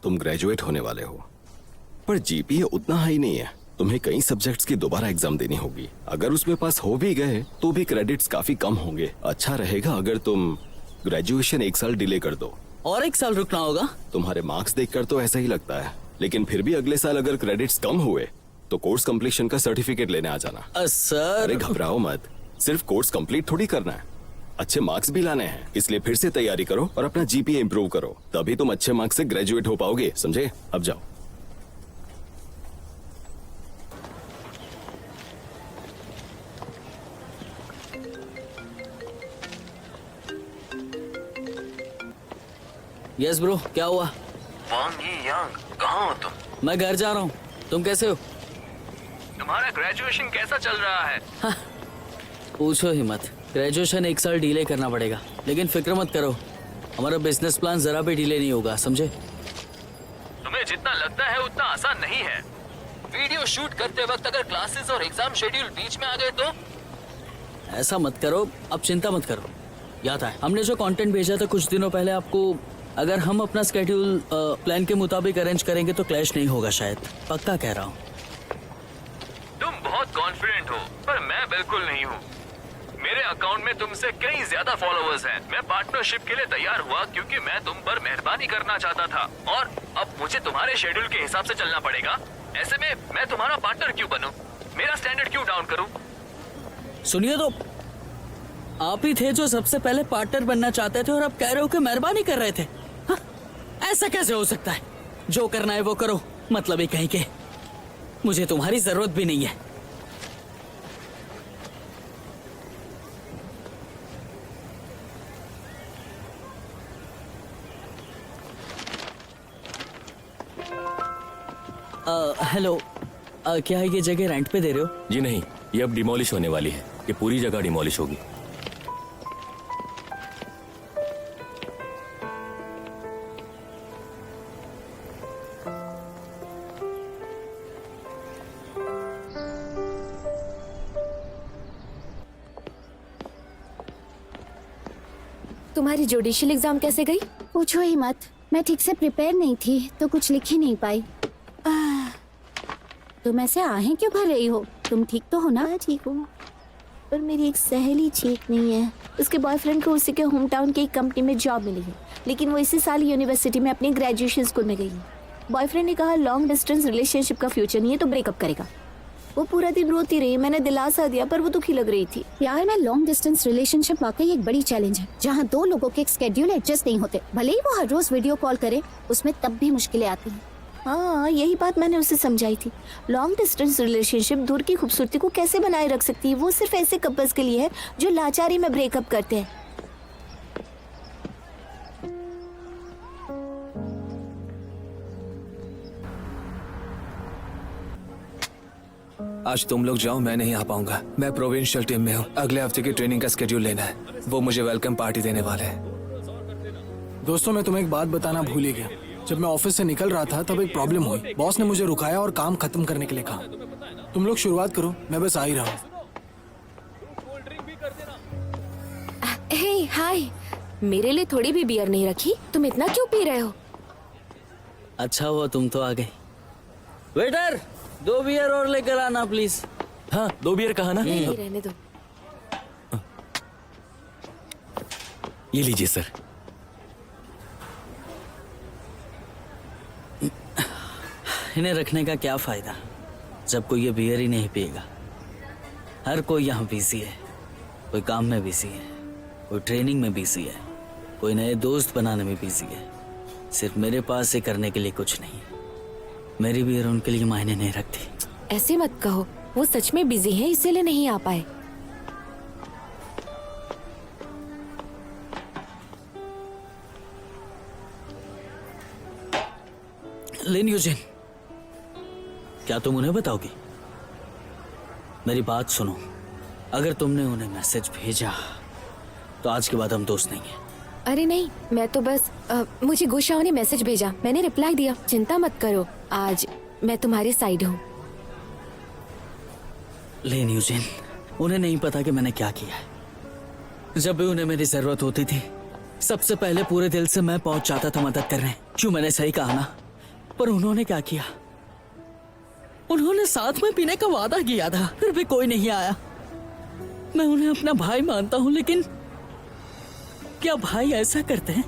तुम ग्रेजुएट होने वाले हो, पर जीपीए उतना हाई नहीं है। तुम्हें कई सब्जेक्ट्स की दोबारा एग्जाम देनी होगी। अगर उसमें पास हो भी गए तो भी क्रेडिट्स काफी कम होंगे। अच्छा रहेगा अगर तुम ग्रेजुएशन 1 साल डिले कर दो। और 1 साल रुकना होगा? तुम्हारे मार्क्स देखकर तो ऐसा ही लगता है, लेकिन फिर भी अगले साल अगर क्रेडिट्स कम हुए तो कोर्स कंप्लीशन का सर्टिफिकेट लेने आ जाना। सर अरे घबराओ मत, सिर्फ कोर्स कंप्लीट थोड़ी करना है, अच्छे मार्क्स भी लाने हैं। इसलिए फिर से तैयारी करो और अपना जीपीए इंप्रूव करो, तभी तुम अच्छे मार्क्स से ग्रेजुएट हो पाओगे, समझे? अब जाओ। यस ब्रो, क्या हुआ? वांग यी यांग, कहाँ हो तुम? मैं घर जा रहा हूँ। तुम कैसे हो? तुम्हारा ग्रेजुएशन कैसा चल रहा है? पूछो ही मत। ग्रेजुएशन 1 साल डिले करना पड़ेगा, लेकिन फिक्र मत करो, हमारा बिजनेस प्लान जरा भी डिले नहीं होगा, समझे? तुम्हें जितना लगता है उतना आसान नहीं है। वीडियो शूट करते वक्त अगर क्लासेस और एग्जाम शेड्यूल बीच में आ गए तो? ऐसा मत करो, अब चिंता मत करो। याद है हमने जो कंटेंट भेजा था कुछ दिनों पहले आपको, अगर हम अपना स्केड्यूल प्लान के मुताबिक अरेंज करेंगे तो क्लैश नहीं होगा शायद, पक्का कह रहा हूँ। तुम बहुत कॉन्फिडेंट हो, पर मैं बिल्कुल नहीं हूँ। मेरे अकाउंट में तुमसे कई ज्यादा फॉलोअर्स हैं। मैं पार्टनरशिप के लिए तैयार हुआ क्योंकि मैं तुम पर मेहरबानी करना चाहता था, और अब मुझे तुम्हारे शेड्यूल के हिसाब से चलना पड़ेगा। ऐसे में मैं तुम्हारा पार्टनर क्यों बनूं? मेरा स्टैंडर्ड क्यों डाउन करूं? सुनिए तो, आप ही थे जो सबसे पहले पार्टनर बनना चाहते थे और अब कह रहे हो कि मेहरबानी कर रहे थे। हाँ? ऐसा कैसे हो सकता है? जो करना है वो करो, मतलब ही कहीं के। मुझे तुम्हारी जरूरत भी नहीं है। हेलो, क्या ये जगह रेंट पे दे रहे हो? जी नहीं, ये अब डिमोलिश होने वाली है। ये पूरी जगह डिमोलिश होगी। तुम्हारी जुडिशियल एग्जाम कैसे गई? पूछो ही मत, मैं ठीक से प्रिपेयर नहीं थी तो कुछ लिख ही नहीं पाई। तुम ऐसे आहें क्यों भर रही हो? तुम ठीक तो हो ना? मैं ठीक हूँ, पर मेरी एक सहेली ठीक नहीं है। उसके बॉयफ्रेंड को उसी के होम टाउन की एक कंपनी में जॉब मिली है, लेकिन वो इसी साल यूनिवर्सिटी में अपनी ग्रेजुएशन स्कूल में गई है। बॉयफ्रेंड ने कहा लॉन्ग डिस्टेंस रिलेशनशिप का फ्यूचर नहीं है तो ब्रेकअप करेगा। वो पूरा दिन रोती रही, मैंने दिलासा दिया पर वो दुखी लग रही थी। यार मैं लॉन्ग डिस्टेंस रिलेशनशिप वाकई एक बड़ी चैलेंज है, जहाँ 2 लोगों के स्केड्यूल एडजस्ट नहीं होते। भले ही वो हर रोज वीडियो कॉल करे, उसमें तब भी मुश्किलें आती हैं। हाँ, यही बात मैंने उसे समझाई थी। लॉन्ग डिस्टेंस रिलेशनशिप दूर की खूबसूरती को कैसे बनाए रख सकती है? वो सिर्फ ऐसे कपल्स के लिए है जो लाचारी में ब्रेकअप करते हैं। आज तुम लोग जाओ, मैं नहीं आ पाऊंगा। मैं प्रोविंशियल टीम में हूँ। अगले हफ्ते की ट्रेनिंग का स्केड्यूल लेना है। वो मुझे वेलकम पार्टी देने वाले हैं। दोस्तों, मैं तुम्हें एक बात बताना भूल ही गया। जब मैं ऑफिस से निकल रहा था तब एक प्रॉब्लम हुई। बॉस ने मुझे रुकाया और काम खत्म करने के लिए कहा। तुम लोग शुरुआत करो, मैं बस आ ही रहा हूँ। हे हाय, मेरे लिए थोड़ी भी बियर नहीं रखी? तुम इतना क्यों पी रहे हो? अच्छा हुआ तुम तो आ गए। वेटर, 2 बियर और लेकर आना प्लीज। हाँ, 2 बियर कहा ना? नहीं, रहने दो। ये लीजिए सर। इन्हें रखने का क्या फायदा जब कोई ये बियर ही नहीं पिएगा। हर कोई यहाँ बिजी है, कोई काम में बिजी है, कोई ट्रेनिंग में बिजी है, कोई नए दोस्त बनाने में बिजी है। सिर्फ मेरे पास ये करने के लिए कुछ नहीं है। मेरी बियर उनके लिए मायने नहीं रखती। ऐसे मत कहो, वो सच में बिजी है इसीलिए नहीं आ पाए। लिन यूजिन, क्या तुम उन्हें बताओगी? मेरी बात सुनो, अगर तुमने उन्हें मैसेज भेजा तो आज के बाद हम दोस्त नहीं हैं। अरे नहीं, मैं तो बस मुझे गुशाओं ने मैसेज भेजा, मैंने रिप्लाई दिया। चिंता मत करो, आज मैं तुम्हारे साइड हूँ। लिन यूजिन, उन्हें नहीं पता कि मैंने क्या किया है। जब भी उन्हें मेरी जरूरत होती थी, सबसे पहले पूरे दिल से मैं पहुंच जाता था मदद करने। क्यों, मैंने सही कहा ना? पर उन्होंने क्या किया? उन्होंने साथ में पीने का वादा किया था, फिर भी कोई नहीं आया। मैं उन्हें अपना भाई मानता हूं, लेकिन क्या भाई ऐसा करते हैं?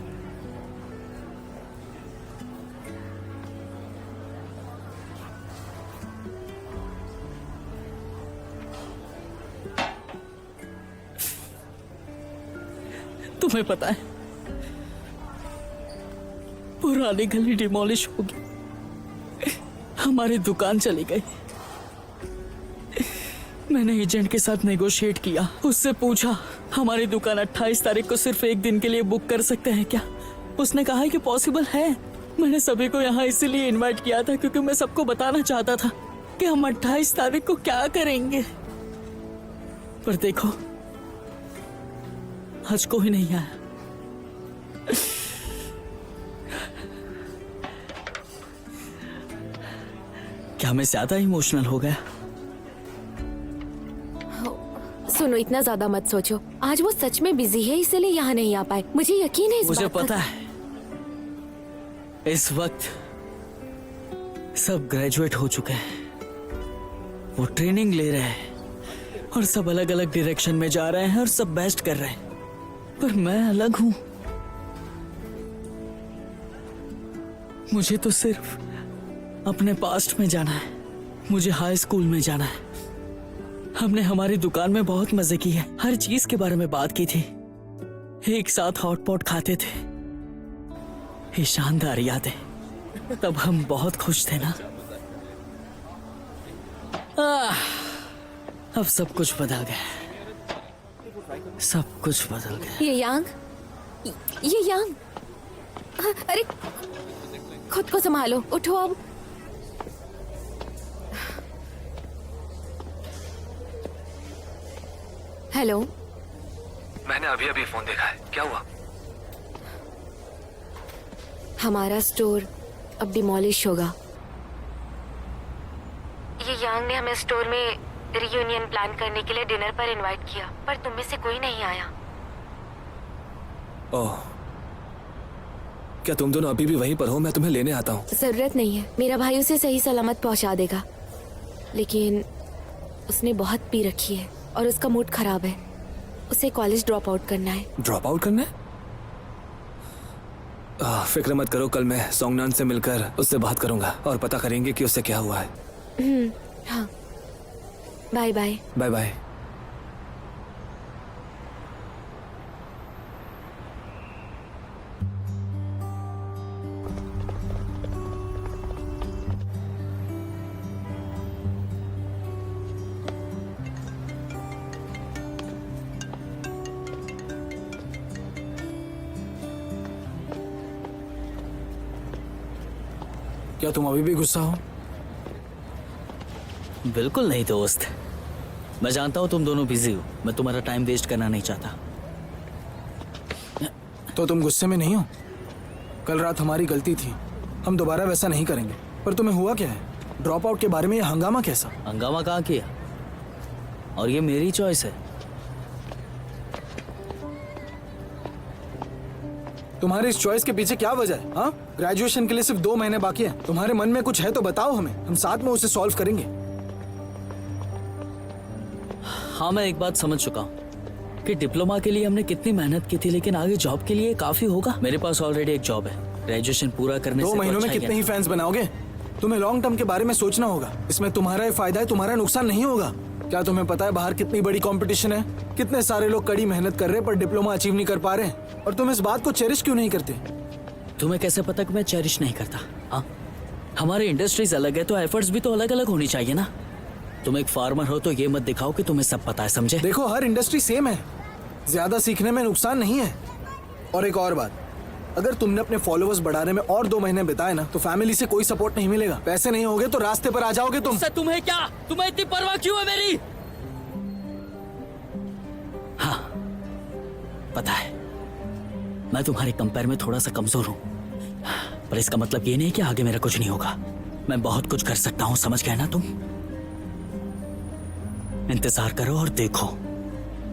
तुम्हें पता है, पुरानी गली डिमोलिश होगी, हमारी दुकान चली गई। मैंने एजेंट के साथ नेगोशिएट किया, उससे पूछा हमारी दुकान 28 तारीख को सिर्फ एक दिन के लिए बुक कर सकते हैं क्या? उसने कहा है कि पॉसिबल है। मैंने सभी को यहाँ इसीलिए इनवाइट किया था क्योंकि मैं सबको बताना चाहता था कि हम 28 तारीख को क्या करेंगे। पर देखो, आज कोई नहीं आया। क्या मैं ज्यादा इमोशनल हो गया? सुनो, इतना ज्यादा मत सोचो। आज वो सच में बिजी है, इसलिए यहाँ नहीं आ पाए। मुझे यकीन है इस मुझे बात का। पता है, इस वक्त सब ग्रेजुएट हो चुके हैं, वो ट्रेनिंग ले रहे हैं और सब अलग अलग डायरेक्शन में जा रहे हैं और सब बेस्ट कर रहे हैं, पर मैं अलग हूं। मुझे तो सिर्फ अपने पास्ट में जाना है। मुझे हाई स्कूल में जाना है। हमने हमारी दुकान में बहुत मजे किए, हर चीज के बारे में बात की थी, एक साथ हॉट पॉट खाते थे। ये शानदार यादें, तब हम बहुत खुश थे ना। अब सब कुछ बदल गया, सब कुछ बदल गया। ये यांग, अरे खुद को संभालो, उठो अब। हेलो, मैंने अभी अभी फोन देखा है, क्या हुआ? हमारा स्टोर अब डिमोलिश होगा। ये यांग ने हमें स्टोर में रियूनियन प्लान करने के लिए डिनर पर इनवाइट किया, पर तुम में से कोई नहीं आया। ओह, क्या तुम दोनों अभी भी वहीं पर हो? मैं तुम्हें लेने आता हूँ। जरूरत नहीं है, मेरा भाई उसे सही सलामत पहुंचा देगा, लेकिन उसने बहुत पी रखी है और उसका मूड खराब है। उसे कॉलेज ड्रॉप आउट करना है। ड्रॉप आउट करना है? फिक्र मत करो, कल मैं सोंगनान से मिलकर उससे बात करूंगा और पता करेंगे कि उससे क्या हुआ है। हाँ, बाय बाय। Bye bye. क्या तुम अभी भी गुस्सा हो? बिल्कुल नहीं दोस्त, मैं जानता हूं तुम दोनों बिजी हो, मैं तुम्हारा टाइम वेस्ट करना नहीं चाहता। तो तुम गुस्से में नहीं हो? कल रात हमारी गलती थी, हम दोबारा वैसा नहीं करेंगे। पर तुम्हें हुआ क्या है? ड्रॉप आउट के बारे में ये हंगामा कैसा? हंगामा कहाँ किया? और ये मेरी चॉइस है। तुम्हारी इस चॉइस के पीछे क्या वजह है? हाँ, ग्रेजुएशन के लिए सिर्फ 2 महीने बाकी है। तुम्हारे मन में कुछ है तो बताओ हमें, हम साथ में उसे सॉल्व करेंगे। हाँ, मैं एक बात समझ चुका हूँ कि डिप्लोमा के लिए हमने कितनी मेहनत की थी, लेकिन आगे जॉब के लिए काफी होगा। मेरे पास ऑलरेडी एक जॉब है, ग्रेजुएशन पूरा करने 2 से महीनों में कितने ही फैंस बनाओगे? तुम्हें लॉन्ग टर्म के बारे में सोचना होगा। इसमें तुम्हारा ही फायदा है, तुम्हारा नुकसान नहीं होगा। क्या तुम्हें पता है बाहर कितनी बड़ी कंपटीशन है? कितने सारे लोग कड़ी मेहनत कर रहे हैं पर डिप्लोमा अचीव नहीं कर पा रहे हैं, और तुम इस बात को चेरिश क्यों नहीं करते? तुम्हें कैसे पता कि मैं चेरिश नहीं करता? हाँ, हमारी इंडस्ट्रीज अलग है तो एफर्ट्स भी तो अलग अलग होनी चाहिए ना। तुम एक फार्मर हो तो ये मत दिखाओ कि तुम्हें सब पता है, समझे? देखो, हर इंडस्ट्री सेम है, ज्यादा सीखने में नुकसान नहीं है। और एक और बात, अगर तुमने अपने फॉलोअर्स बढ़ाने में और 2 महीने बिताए ना तो फैमिली से कोई सपोर्ट नहीं मिलेगा। पैसे नहीं होंगे तो रास्ते पर आ जाओगे तुम। उससे तुम्हें क्या? तुम्हें इतनी परवाह क्यों है मेरी? हाँ, पता है मैं तुम्हारे कंपेयर में थोड़ा सा कमजोर हूं, पर इसका मतलब ये नहीं कि आगे मेरा कुछ नहीं होगा। मैं बहुत कुछ कर सकता हूं, समझ गए ना तुम? इंतजार करो और देखो,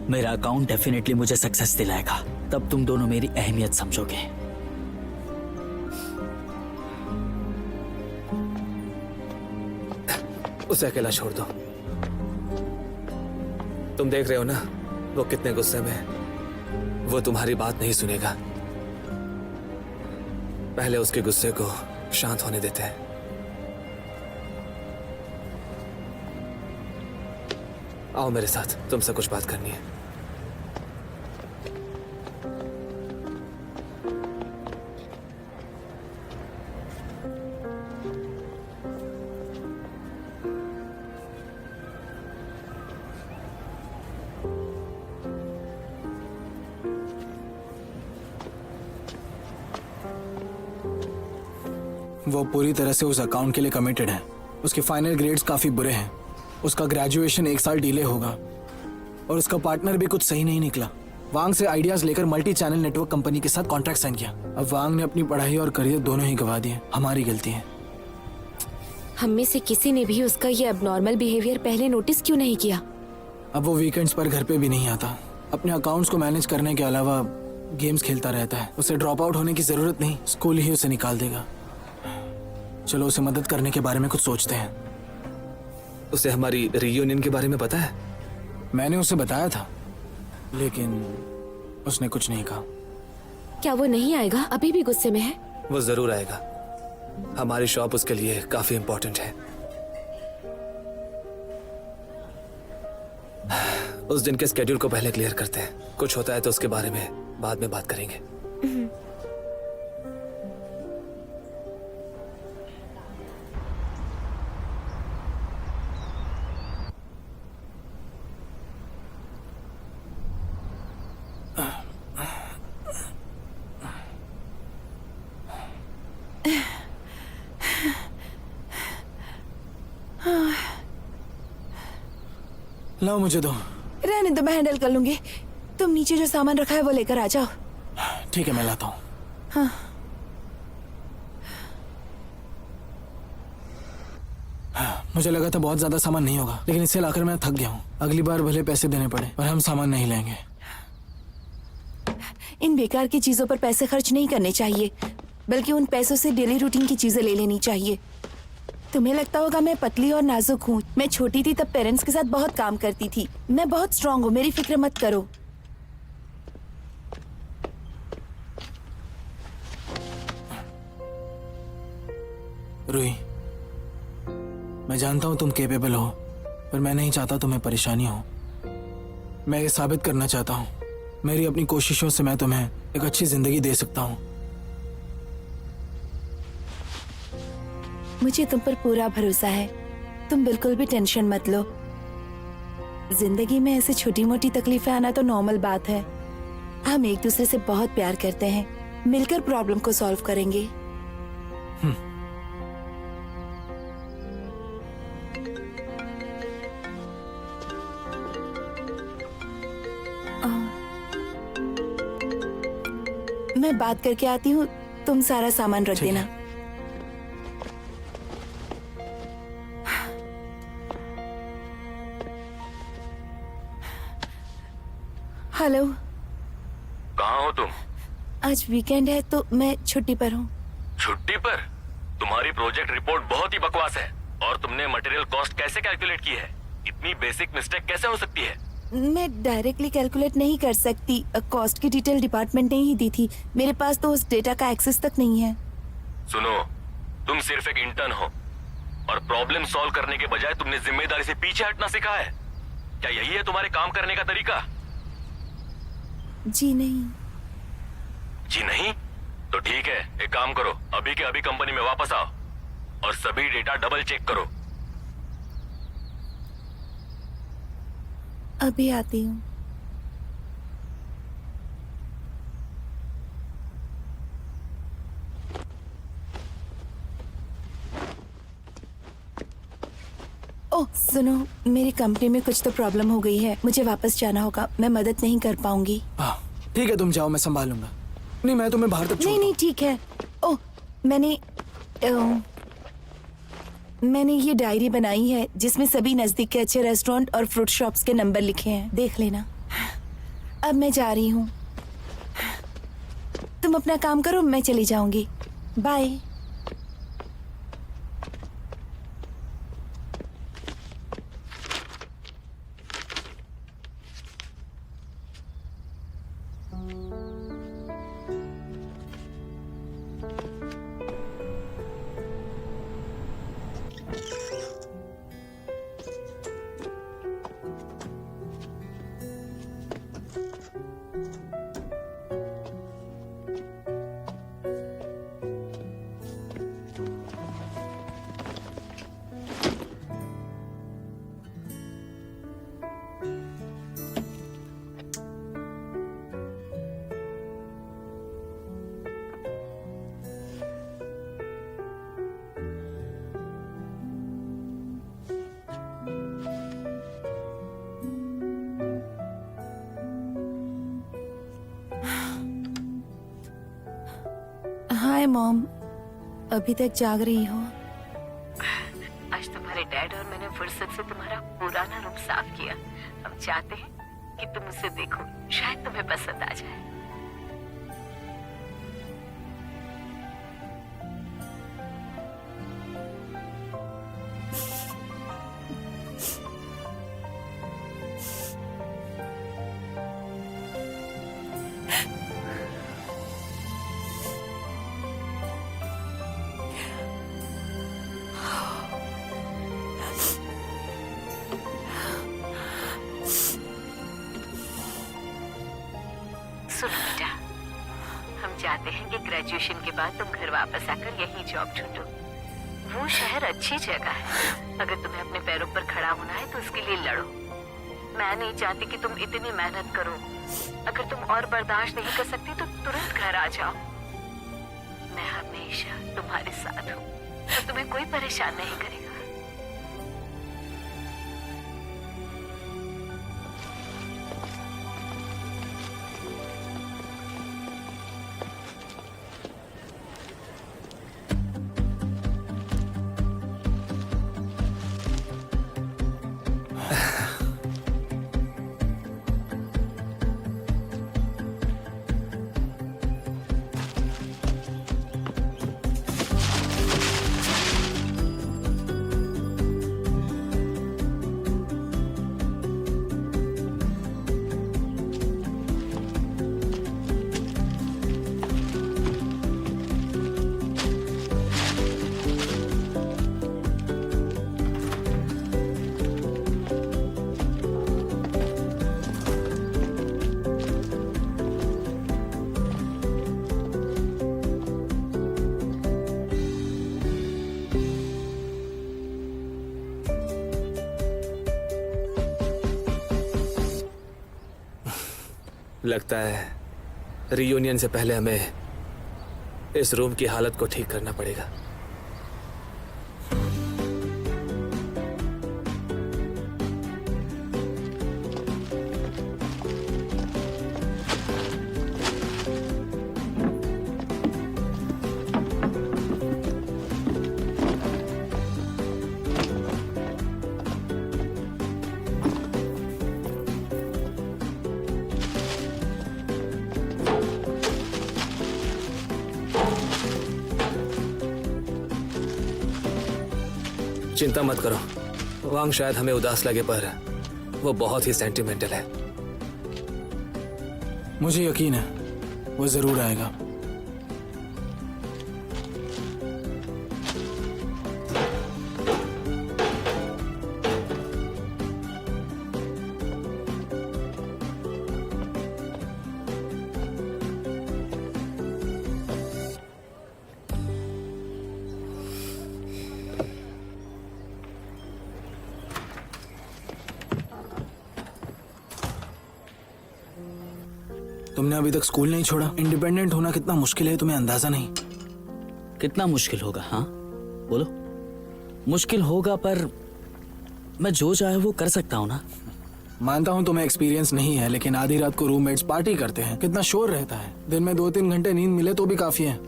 मेरा अकाउंट डेफिनेटली मुझे सक्सेस दिलाएगा। तब तुम दोनों मेरी अहमियत समझोगे। उसे अकेला छोड़ दो। तुम देख रहे हो ना वो कितने गुस्से में है। वो तुम्हारी बात नहीं सुनेगा। पहले उसके गुस्से को शांत होने देते हैं। आओ मेरे साथ, तुमसे कुछ बात करनी है। वो पूरी तरह से उस अकाउंट के लिए कमिटेड है। उसके फाइनल ग्रेड्स काफी बुरे हैं। उसका ग्रेजुएशन 1 साल डिले होगा और उसका पार्टनर भी कुछ सही नहीं निकला। वांग से आइडियाज लेकर मल्टी चैनल नेटवर्क कंपनी के साथ कॉन्ट्रैक्ट साइन किया। अब वांग ने अपनी पढ़ाई और करियर दोनों ही गंवा दिए। हमारी गलती है। हम में से किसी ने भी उसका ये एबनॉर्मल बिहेवियर पहले नोटिस क्यों नहीं किया? अब वो वीकेंड्स पर घर पे भी नहीं आता। अपने अकाउंट्स को मैनेज करने के अलावा गेम्स खेलता रहता है। उसे ड्रॉप आउट होने की जरूरत नहीं, स्कूल ही उसे निकाल देगा। चलो उसे मदद करने के बारे में कुछ सोचते हैं। उसे हमारी रियूनियन के बारे में पता है? मैंने उसे बताया था लेकिन उसने कुछ नहीं कहा। क्या वो नहीं आएगा? अभी भी गुस्से में है? वो जरूर आएगा। हमारी शॉप उसके लिए काफी इम्पोर्टेंट है। उस दिन के स्केड्यूल को पहले क्लियर करते हैं। कुछ होता है तो उसके बारे में बाद में बात करेंगे। लाओ मुझे दो। रहने दो, मैं हैंडल कर लूंगी। तुम नीचे जो सामान रखा है वो लेकर आ जाओ। ठीक है मैं लाता हूँ। हाँ। मुझे लगा था बहुत ज्यादा सामान नहीं होगा लेकिन इसे लाकर मैं थक गया हूँ। अगली बार भले पैसे देने पड़े पर हम सामान नहीं लेंगे। इन बेकार की चीजों पर पैसे खर्च नहीं करने चाहिए, बल्कि उन पैसों से डेली रूटीन की चीजें ले लेनी चाहिए। तुम्हें लगता होगा मैं पतली और नाजुक हूँ। मैं छोटी थी तब पेरेंट्स के साथ बहुत काम करती थी। मैं बहुत स्ट्रांग हूँ, मेरी फिक्र मत करो। रूही, मैं जानता हूँ तुम केपेबल हो पर मैं नहीं चाहता तुम्हें परेशानी हो। मैं ये साबित करना चाहता हूँ मेरी अपनी कोशिशों से मैं तुम्हें एक अच्छी जिंदगी दे सकता हूँ। मुझे तुम पर पूरा भरोसा है। तुम बिल्कुल भी टेंशन मत लो। जिंदगी में ऐसे छोटी मोटी तकलीफें आना तो नॉर्मल बात है। हम एक दूसरे से बहुत प्यार करते हैं। मिलकर प्रॉब्लम को सॉल्व करेंगे। मैं बात करके आती हूँ, तुम सारा सामान रख देना। हेलो, कहाँ हो तुम? आज वीकेंड है तो मैं छुट्टी पर हूँ। छुट्टी पर? तुम्हारी प्रोजेक्ट रिपोर्ट बहुत ही बकवास है। और तुमने मटेरियल कॉस्ट कैसे कैलकुलेट की है? इतनी बेसिक मिस्टेक कैसे हो सकती है? मैं डायरेक्टली कैलकुलेट नहीं कर सकती। कॉस्ट की डिटेल डिपार्टमेंट ने ही दी थी। मेरे पास तो उस डेटा का एक्सेस तक नहीं है। सुनो, तुम सिर्फ एक इंटर्न हो और प्रॉब्लम सॉल्व करने के बजाय तुमने जिम्मेदारी से पीछे हटना सीखा है। क्या यही है तुम्हारे काम करने का तरीका? जी नहीं। जी नहीं? तो ठीक है, एक काम करो, अभी के अभी कंपनी में वापस आओ और सभी डेटा डबल चेक करो। अभी आती हूँ। ओह सुनो, मेरी कंपनी में कुछ तो प्रॉब्लम हो गई है। मुझे वापस जाना होगा। मैं मदद नहीं कर पाऊंगी। ठीक है तुम जाओ, मैं संभालूंगा। नहीं मैं तुम्हें बाहर तक नहीं नहीं ठीक है। ओह मैंने ये डायरी बनाई है जिसमें सभी नजदीक के अच्छे रेस्टोरेंट और फ्रूट शॉप्स के नंबर लिखे हैं। देख लेना। अब मैं जा रही हूँ। तुम अपना काम करो, मैं चली जाऊंगी। बाय। हाय मॉम, अभी तक जाग रही हो? आज तुम्हारे डैड और मैंने फुर्सत से तुम्हारा पुराना रूम साफ किया। हम चाहते हैं कि तुम उसे देखो, शायद तुम्हें पसंद आ जाए। सुनो बेटा, हम चाहते हैं कि ग्रेजुएशन के बाद तुम घर वापस आकर यही जॉब ढूंढो। वो शहर अच्छी जगह है। अगर तुम्हें अपने पैरों पर खड़ा होना है तो उसके लिए लड़ो। मैं नहीं चाहती कि तुम इतनी मेहनत करो। अगर तुम और बर्दाश्त नहीं कर सकती तो तुरंत घर आ जाओ। मैं हमेशा तुम्हारे साथ हूँ और तुम्हें कोई परेशान नहीं करेगा। लगता है रियूनियन से पहले हमें इस रूम की हालत को ठीक करना पड़ेगा। चिंता मत करो, वांग शायद हमें उदास लगे पर वो बहुत ही सेंटिमेंटल है। मुझे यकीन है वो जरूर आएगा। तुमने अभी तक स्कूल नहीं छोड़ा। इंडिपेंडेंट होना कितना मुश्किल है तुम्हें अंदाजा नहीं। कितना मुश्किल होगा? हाँ बोलो। मुश्किल होगा पर मैं जो चाहे वो कर सकता हूँ ना। मानता हूँ तुम्हें एक्सपीरियंस नहीं है, लेकिन आधी रात को रूममेट्स पार्टी करते हैं, कितना शोर रहता है। दिन में 2-3 घंटे नींद मिले तो भी काफी है।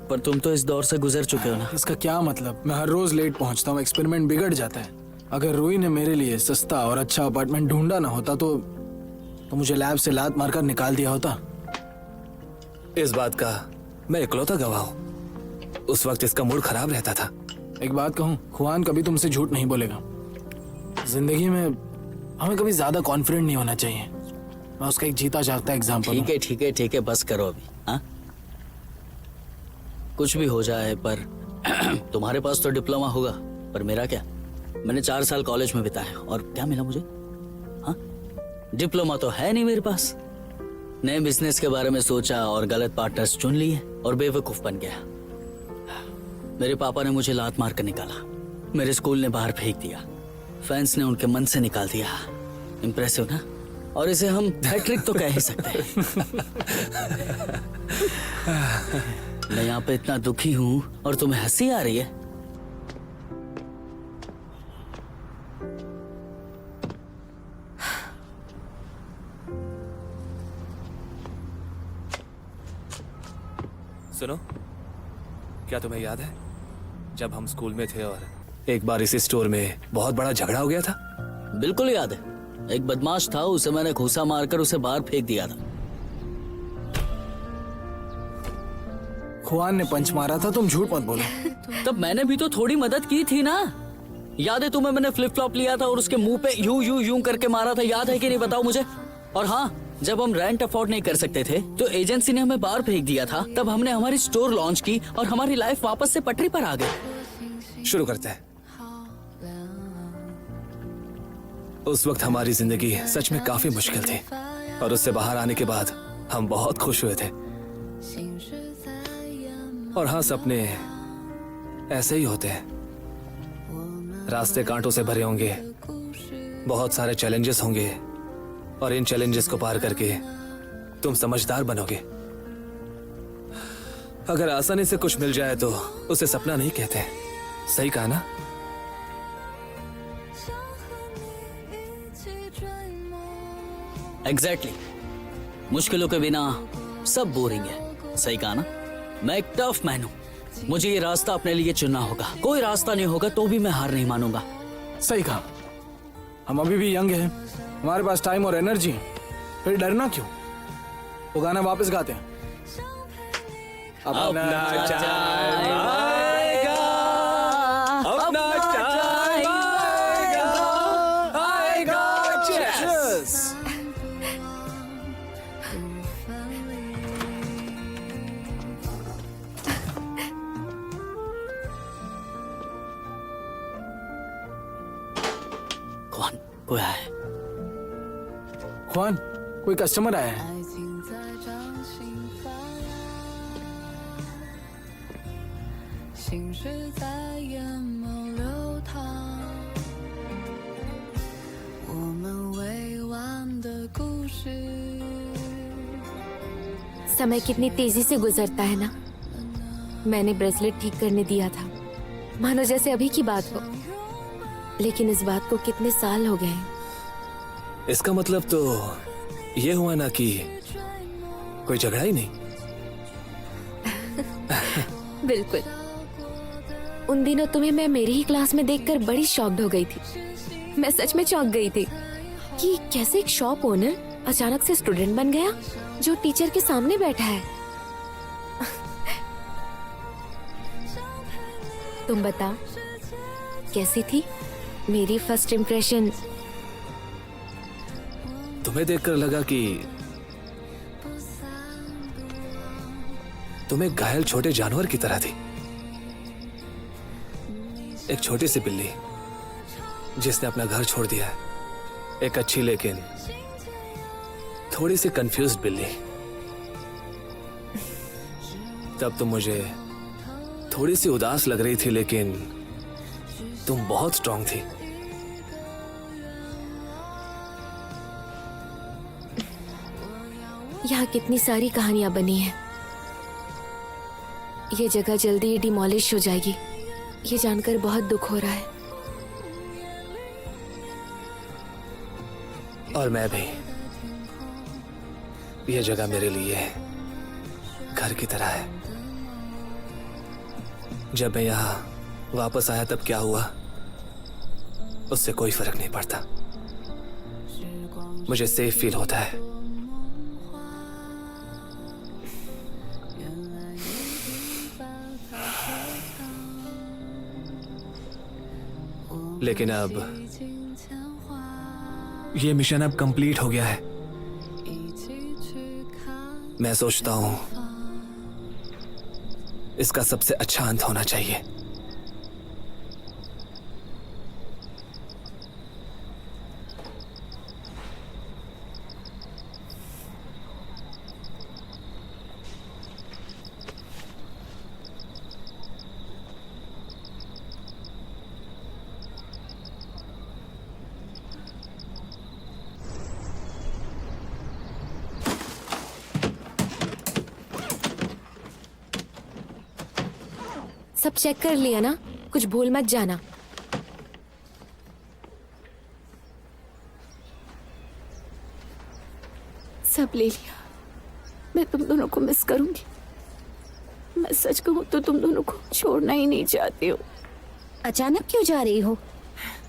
पर तुम तो इस दौर से गुजर चुके हो ना। इसका क्या मतलब? मैं हर रोज लेट पहुंचता हूँ, एक्सपेरिमेंट बिगड़ जाता है। अगर रूही ने मेरे लिए सस्ता और अच्छा अपार्टमेंट ढूंढा ना होता तो मुझे लैब से लात मारकर निकाल दिया होता। इस बात का मैं इकलौता गवाह हूँ। उस वक्त इसका मूड खराब रहता था। एक बात कहूँ, खुआन कभी तुमसे झूठ नहीं बोलेगा। जिंदगी में हमें कभी ज्यादा कॉन्फिडेंट नहीं होना चाहिए। मैं उसका एक जीता जागता एग्जाम्पल हूँ। ठीक है बस करो अभी। हाँ कुछ भी हो जाए पर तुम्हारे पास तो डिप्लोमा होगा, पर मेरा क्या? मैंने 4 साल कॉलेज में बिताए और क्या मिला मुझे? हाँ डिप्लोमा तो है नहीं मेरे पास। नए बिजनेस के बारे में सोचा और गलत पार्टनर्स चुन लिए और बेवकूफ बन गया। मेरे पापा ने मुझे लात मार कर निकाला, मेरे स्कूल ने बाहर फेंक दिया, फैंस ने उनके मन से निकाल दिया। इम्प्रेसिव ना? और इसे हम हैट्रिक तो कह ही सकते हैं। मैं यहाँ पे इतना दुखी हूँ और तुम्हें हंसी आ रही है। सुनो, क्या तुम्हें याद है जब हम स्कूल में थे और एक बार इसी स्टोर में बहुत बड़ा झगड़ा हो गया था? बिल्कुल याद है। एक बदमाश था, उसे मैंने घूसा मारकर उसे बाहर फेंक दिया था। खुआन ने पंच मारा था, तुम झूठ मत बोलो। तब मैंने भी तो थोड़ी मदद की थी ना। याद है तुम्हें, मैंने फ्लिप फ्लॉप लिया था और उसके मुंह पे यूं यूं यूं करके मारा था, याद है कि नहीं बताओ मुझे। और हाँ, जब हम रेंट अफोर्ड नहीं कर सकते थे तो एजेंसी ने हमें बाहर फेंक दिया था। तब हमने हमारी स्टोर लॉन्च की और हमारी लाइफ वापस से पटरी पर आ गई। शुरू करते हैं। उस वक्त हमारी जिंदगी सच में काफी मुश्किल थी और उससे बाहर आने के बाद हम बहुत खुश हुए थे। और हाँ, सपने ऐसे ही होते हैं। रास्ते कांटों से भरे होंगे, बहुत सारे चैलेंजेस होंगे और इन चैलेंजेस को पार करके तुम समझदार बनोगे। अगर आसानी से कुछ मिल जाए तो उसे सपना नहीं कहते। सही कहा ना? एग्जैक्टली। मुश्किलों के बिना सब बोरिंग है। सही कहा ना? मैं एक टफ मैन हूँ। मुझे ये रास्ता अपने लिए चुनना होगा। कोई रास्ता नहीं होगा तो भी मैं हार नहीं मानूंगा। सही कहा। हम अभी भी यंग हैं, हमारे पास टाइम और एनर्जी है, फिर डरना क्यों? वो गाना वापस गाते हैं। अपना चाय आएगा, अपना चाय आएगा। Cheers! कौन? कोई आया है? खुआन, कोई कस्टमर आया है। समय कितनी तेजी से गुजरता है ना। मैंने ब्रेसलेट ठीक करने दिया था, मानो जैसे अभी की बात हो, लेकिन इस बात को कितने साल हो गए हैं। इसका मतलब तो ये हुआ ना कि कोई झगड़ा ही नहीं। बिल्कुल। उन दिनों तुम्हें मैं मेरी ही क्लास में देखकर बड़ी शॉक्ड हो गई थी। मैं सच में चौंक गई थी कि कैसे एक शॉप ओनर अचानक से स्टूडेंट बन गया जो टीचर के सामने बैठा है। तुम बताओ, कैसी थी मेरी फर्स्ट इम्प्रेशन? तुम्हें देखकर लगा कि तुम एक घायल छोटे जानवर की तरह थी। एक छोटी सी बिल्ली जिसने अपना घर छोड़ दिया है। एक अच्छी लेकिन थोड़ी सी कंफ्यूज्ड बिल्ली। तब तुम मुझे थोड़ी सी उदास लग रही थी, लेकिन तुम बहुत स्ट्रांग थी। यहाँ कितनी सारी कहानियां बनी हैं। ये जगह जल्दी ही डिमोलिश हो जाएगी, ये जानकर बहुत दुख हो रहा है। और मैं भी। ये जगह मेरे लिए घर की तरह है। जब मैं यहाँ वापस आया तब क्या हुआ उससे कोई फर्क नहीं पड़ता। मुझे सेफ फील होता है। लेकिन अब ये मिशन अब कंप्लीट हो गया है। मैं सोचता हूं इसका सबसे अच्छा अंत होना चाहिए। सब चेक कर लिया ना? कुछ भूल मत जाना। सब ले लिया। मैं तुम दोनों को मिस करूंगी। मैं सच कहूँ तो तुम दोनों को छोड़ना ही नहीं चाहती हूँ। अचानक क्यों जा रही हो?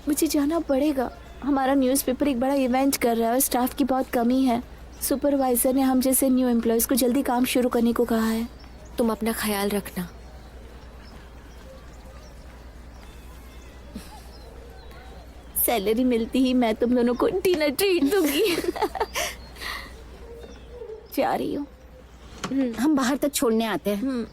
मुझे जाना पड़ेगा। हमारा न्यूज़पेपर एक बड़ा इवेंट कर रहा है और स्टाफ की बहुत कमी है। सुपरवाइजर ने हम जैसे न्यू एम्प्लॉयज को जल्दी काम शुरू करने को कहा है। तुम अपना ख्याल रखना। सैलरी मिलती ही मैं तुम दोनों को डिनर ट्रीट दूंगी। जा रही हूँ। हम बाहर तक छोड़ने आते हैं।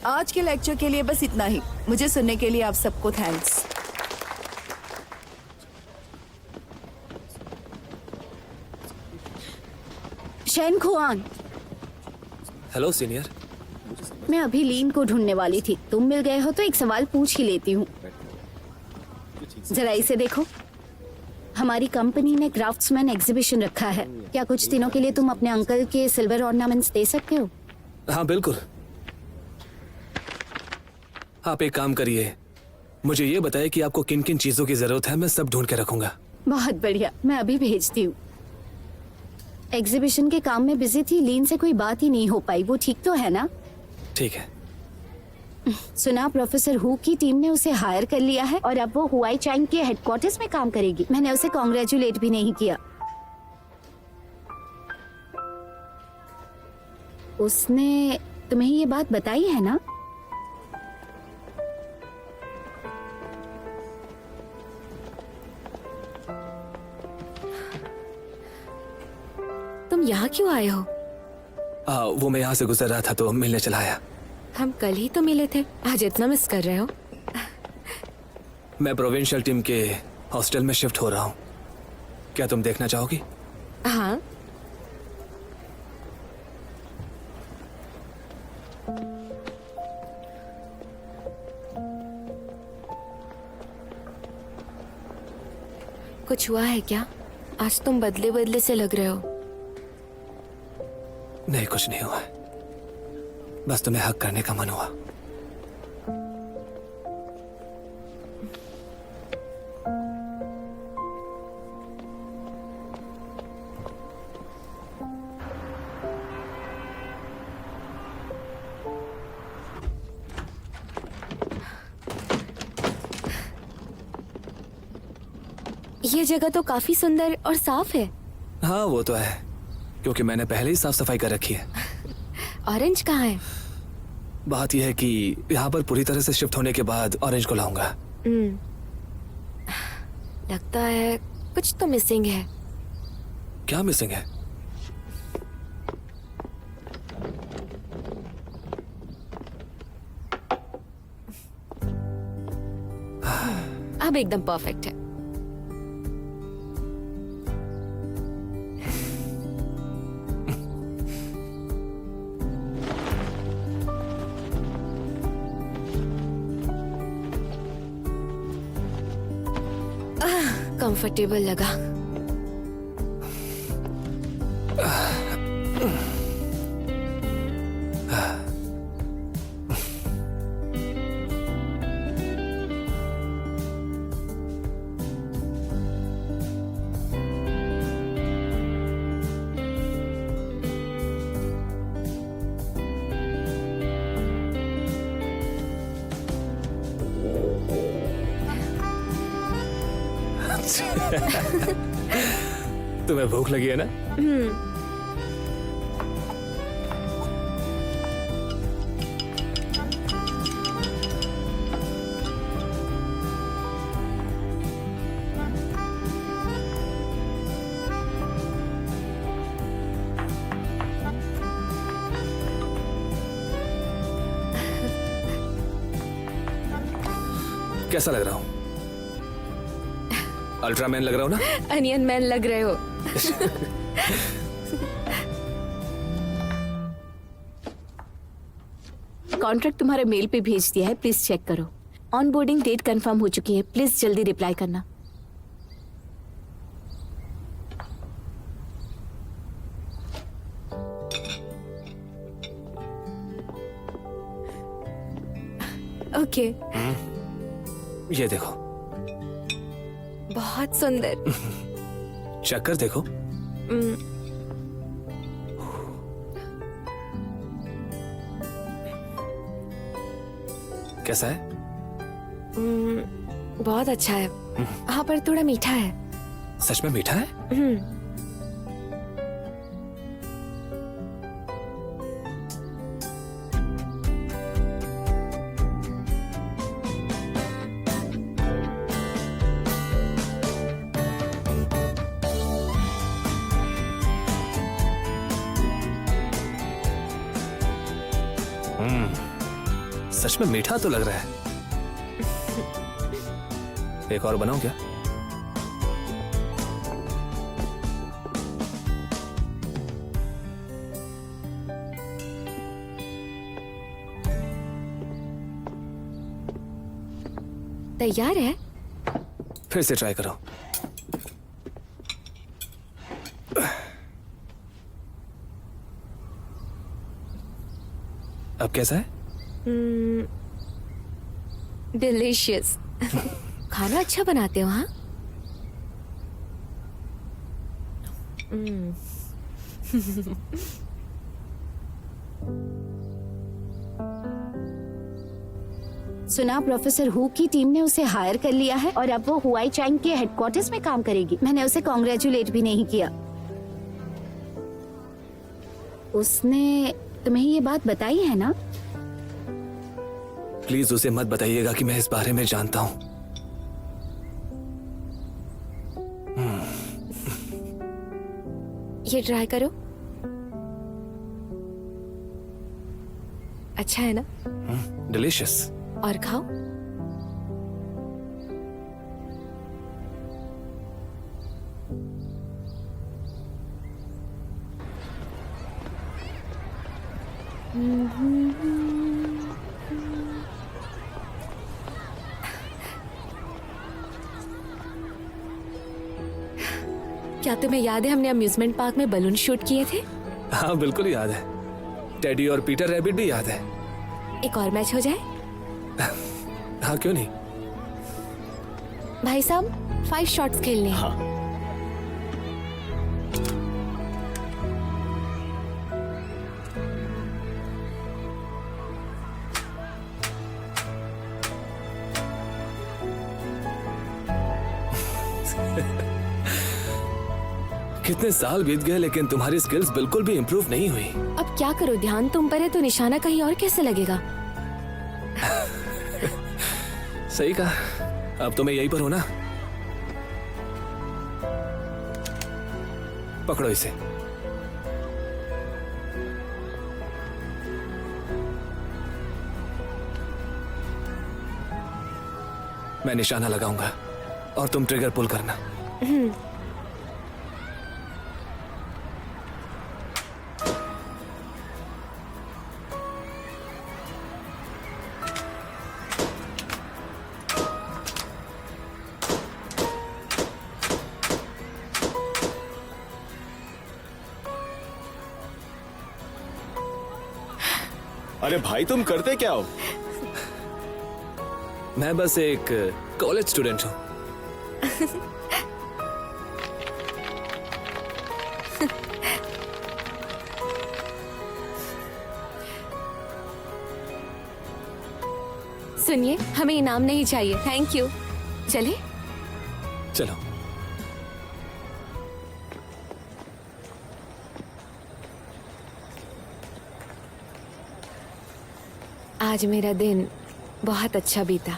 आज के लेक्चर के लिए बस इतना ही। मुझे सुनने के लिए आप सबको थैंक्स। शैन खुआन, हेलो सीनियर। मैं अभी लीन को ढूंढने वाली थी। तुम मिल गए हो तो एक सवाल पूछ ही लेती हूँ। जरा इसे देखो। हमारी कंपनी ने क्राफ्ट्समैन एग्जीबिशन रखा है। क्या कुछ दिनों के लिए तुम अपने अंकल के सिल्वर ऑर्नामेंट्स दे सकते हो? हाँ बिल्कुल। आप एक काम करिए, मुझे ये बताइए कि आपको किन किन चीजों की जरूरत है। मैं सब ढूंढ के रखूंगा। बहुत बढ़िया, मैं अभी भेजती हूँ। एग्जीबिशन के काम में बिजी थी, लीन से कोई बात ही नहीं हो पाई। वो ठीक तो है ना? ठीक है। सुना प्रोफेसर हु की टीम ने उसे हायर कर लिया है और अब वो हुआई चाइंग के हेडक्वार्टर्स में काम करेगी। मैंने उसे कॉन्ग्रेचुलेट भी नहीं किया। उसने तुम्हें ये बात बताई है ना? तुम यहाँ क्यों आए हो? वो मैं यहाँ से गुजर रहा था तो मिलने चला आया। हम कल ही तो मिले थे, आज इतना मिस कर रहे हो? मैं प्रोविंशियल टीम के हॉस्टल में शिफ्ट हो रहा हूँ। क्या तुम देखना चाहोगी? हाँ। कुछ हुआ है क्या? आज तुम बदले बदले से लग रहे हो। नहीं, कुछ नहीं हुआ। बस तुम्हें हक करने का मन हुआ। ये जगह तो काफी सुंदर और साफ है। हाँ वो तो है, क्योंकक्योंकि मैंने पहले ही साफ सफाई कर रखी है। ऑरेंज कहाँ है? बात यह है कि यहाँ पर पूरी तरह से शिफ्ट होने के बाद ऑरेंज को लाऊंगा। लगता है कुछ तो मिसिंग है। क्या मिसिंग है? अब एकदम परफेक्ट है। कंफर्टेबल लगा। तुम्हें भूख लगी है ना? कैसा लग रहा हूँ? अल्ट्रामैन लग रहा हूँ ना? अनियन मैन लग रहे हो। कॉन्ट्रैक्ट तुम्हारे मेल पे भेज दिया है, प्लीज चेक करो। ऑन बोर्डिंग डेट कंफर्म हो चुकी है, प्लीज जल्दी रिप्लाई करना। ओके। ये देखो, बहुत सुंदर। चक्कर देखो। कैसा है? बहुत अच्छा है। हाँ, पर थोड़ा मीठा है। सच में मीठा है? सच में मीठा तो लग रहा है। एक और बनाऊं क्या? तैयार है? फिर से ट्राई करो। अब कैसा है? डिलीशियस। खाना अच्छा बनाते हो, हाँ? सुना प्रोफेसर हु की टीम ने उसे हायर कर लिया है और अब वो हुआई चाइंग के हेडक्वार्टर्स में काम करेगी। मैंने उसे कॉन्ग्रेचुलेट भी नहीं किया। उसने तुम्हें ये बात बताई है ना? प्लीज उसे मत बताइएगा कि मैं इस बारे में जानता हूं। ये ट्राई करो। अच्छा है ना? डिलीशियस। और खाओ। क्या तुम्हें याद है हमने अम्यूजमेंट पार्क में बलून शूट किए थे? हाँ बिल्कुल याद है। टेडी और पीटर रैबिट भी याद है। एक और मैच हो जाए? हाँ क्यों नहीं। भाई साहब 5 शॉट्स खेलने हैं। हाँ। कितने साल बीत गए लेकिन तुम्हारी स्किल्स बिल्कुल भी इम्प्रूव नहीं हुई। अब क्या करो, ध्यान तुम पर है तो निशाना कहीं और कैसे लगेगा? सही कहा। अब तो मैं यहीं पर हूं ना। पकड़ो इसे। मैं निशाना लगाऊंगा और तुम ट्रिगर पुल करना। अरे भाई तुम करते क्या हो? मैं बस एक कॉलेज स्टूडेंट हूं। सुनिए, हमें इनाम नहीं चाहिए। Thank you. चले? चलो। आज मेरा दिन बहुत अच्छा बीता।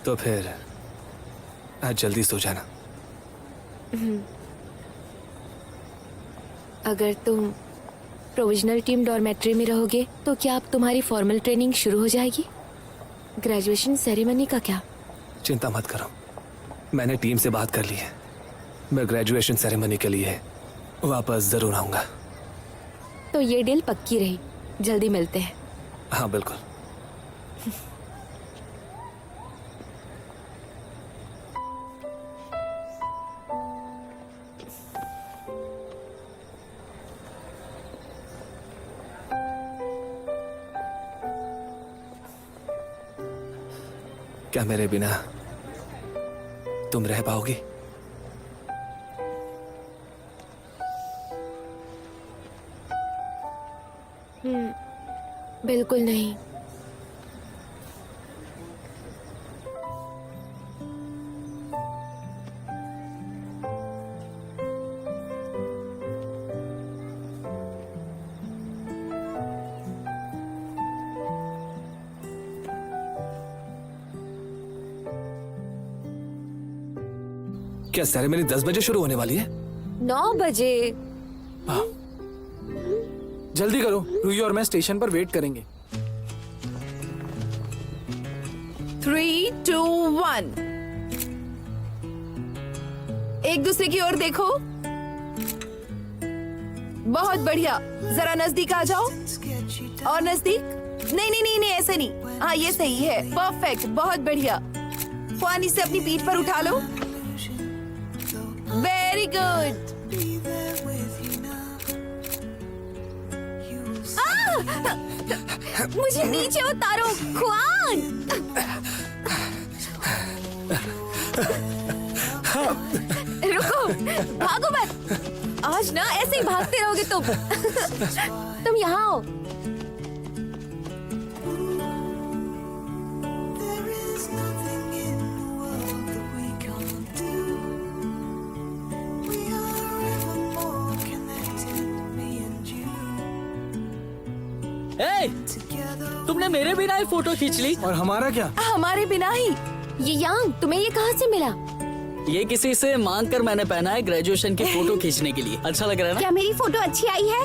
तो फिर आज जल्दी सो जाना। अगर तुम प्रोविजनल टीम डॉर्मेट्री में रहोगे तो क्या अब तुम्हारी फॉर्मल ट्रेनिंग शुरू हो जाएगी? ग्रेजुएशन सेरेमनी का क्या? चिंता मत करो, मैंने टीम से बात कर ली है। मैं ग्रेजुएशन सेरेमनी के लिए वापस जरूर आऊंगा। तो ये डील पक्की रही। जल्दी मिलते हैं। हाँ बिल्कुल। क्या मेरे बिना तुम रह पाओगी? बिल्कुल नहीं। क्या सेरेमनी 10 बजे शुरू होने वाली है? 9 बजे। जल्दी करो, रूही और मैं स्टेशन पर वेट करेंगे। 3, 2, 1। एक दूसरे की ओर देखो। बहुत बढ़िया, जरा नजदीक आ जाओ। और नजदीक। नहीं नहीं नहीं नहीं, ऐसे नहीं। हाँ, ये सही है। परफेक्ट, बहुत बढ़िया। ख्वान, इसे अपनी पीठ पर उठा लो। Very good. मुझे नीचे उतारो ख्वान। रुको, भागो मत। आज ना ऐसे ही भागते रहोगे तुम यहाँ आओ। ए, तुमने मेरे बिना ही फोटो खींच ली। और हमारा क्या? हमारे बिना ही। ये यांग, तुम्हें ये कहाँ से मिला? ये किसी से मांग कर मैंने पहना है ग्रेजुएशन की फोटो खींचने के लिए। अच्छा लग रहा है ना? क्या मेरी फोटो अच्छी आई है?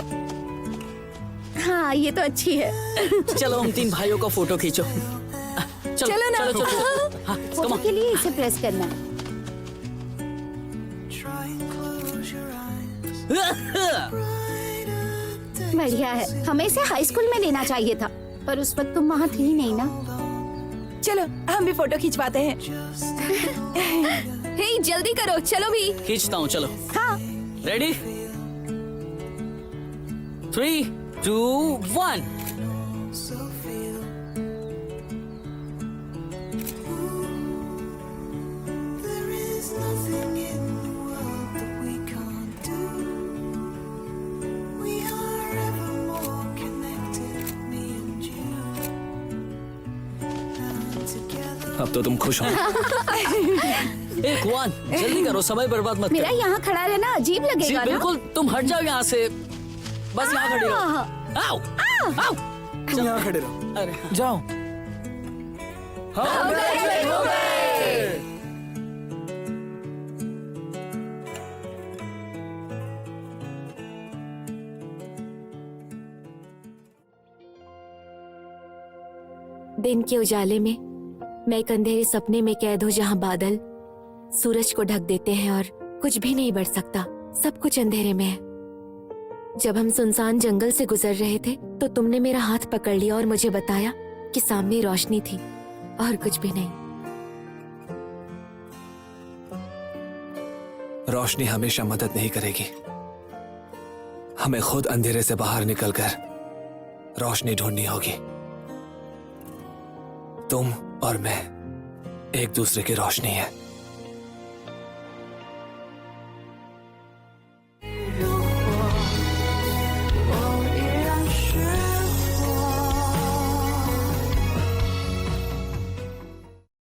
हाँ, ये तो अच्छी है। चलो हम 3 भाइयों का फोटो खींचो। चलो चलो ना। चलो, चलो। हाँ, फोटो come on। के लिए इसे प्रेस करना है। बढ़िया है। हमें इसे हाई स्कूल में लेना चाहिए था, पर उस वक्त तुम वहाँ थी नहीं ना। चलो हम भी फोटो खिंचवाते हैं। हे, जल्दी करो, चलो भी। खींचता हूँ, चलो। हाँ। रेडी? 3, 2, 1। अब तो तुम खुश हो। ए ख्वान, जल्दी करो, समय बर्बाद मत मेरा करो। यहाँ खड़ा रहना अजीब जी लगेगा ना। बिल्कुल, तुम हट जाओ यहाँ से। बस यहाँ खड़ी रहो। आओ, आओ। तुम यहाँ खड़े रहो। अरे हाँ। जाओ। दिन के उजाले में मैं एक अंधेरे सपने में कैद हूँ जहाँ बादल सूरज को ढक देते हैं और कुछ भी नहीं बढ़ सकता। सब कुछ अंधेरे में है। जब हम सुनसान जंगल से गुजर रहे थे तो तुमने मेरा हाथ पकड़ लिया और मुझे बताया कि सामने रोशनी थी और कुछ भी नहीं। रोशनी हमेशा मदद नहीं करेगी। हमें खुद अंधेरे से बाहर निकलकर रोशनी ढूंढनी होगी। तुम और मैं एक दूसरे की रोशनी है।